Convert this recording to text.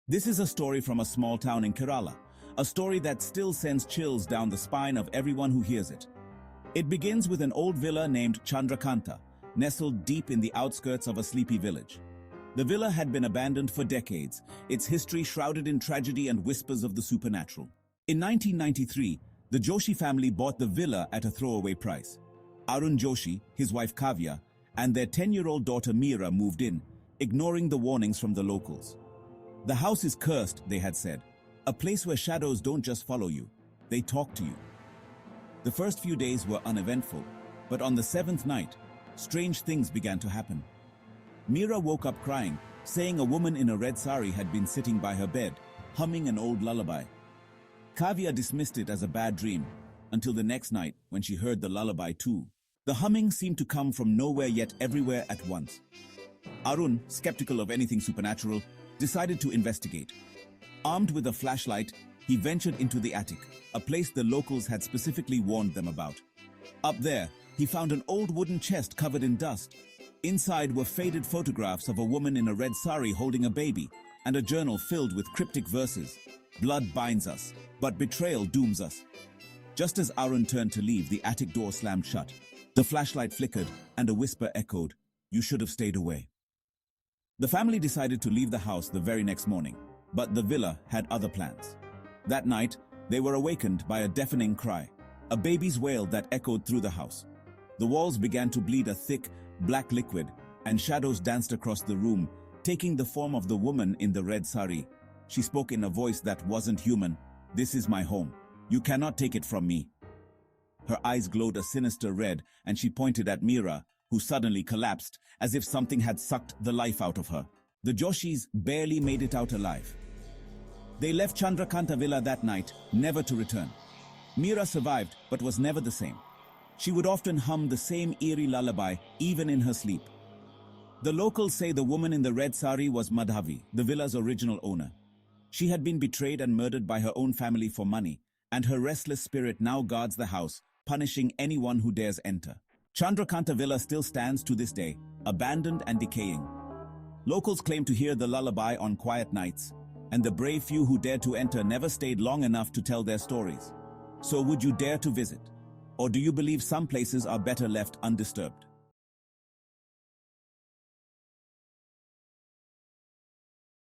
This is a story from a small town in Kerala, a story that still sends chills down the spine of everyone who hears it. It begins with an old villa named Chandrakanta, nestled deep in the outskirts of a sleepy village. The villa had been abandoned for decades, its history shrouded in tragedy and whispers of the supernatural. In 1993, the Joshi family bought the villa at a throwaway price. Arun Joshi, his wife Kavya, and their 10-year-old daughter Meera moved in, ignoring the warnings from the locals. The house is cursed, they had said, a place where shadows don't just follow you, they talk to you. The first few days were uneventful, but on the seventh night, strange things began to happen. Meera woke up crying, saying a woman in a red sari had been sitting by her bed, humming an old lullaby. Kavya dismissed it as a bad dream, until the next night when she heard the lullaby too. The humming seemed to come from nowhere yet everywhere at once. Arun, skeptical of anything supernatural, decided to investigate. Armed with a flashlight, he ventured into the attic, a place the locals had specifically warned them about. Up there, he found an old wooden chest covered in dust. Inside were faded photographs of a woman in a red sari holding a baby, and a journal filled with cryptic verses. Blood binds us, but betrayal dooms us. Just as Arun turned to leave, the attic door slammed shut. The flashlight flickered, and a whisper echoed, "You should have stayed away." The family decided to leave the house the very next morning, but the villa had other plans. That night, they were awakened by a deafening cry, a baby's wail that echoed through the house. The walls began to bleed a thick, black liquid, and shadows danced across the room, taking the form of the woman in the red sari. She spoke in a voice that wasn't human. "This is my home. You cannot take it from me." Her eyes glowed a sinister red, and she pointed at Meera, who suddenly collapsed, as if something had sucked the life out of her. The Joshis barely made it out alive. They left Chandrakanta Villa that night, never to return. Meera survived, but was never the same. She would often hum the same eerie lullaby, even in her sleep. The locals say the woman in the red sari was Madhavi, the villa's original owner. She had been betrayed and murdered by her own family for money, and her restless spirit now guards the house, punishing anyone who dares enter. Chandrakanta Villa still stands to this day, abandoned and decaying. Locals claim to hear the lullaby on quiet nights, and the brave few who dared to enter never stayed long enough to tell their stories. So would you dare to visit? Or do you believe some places are better left undisturbed?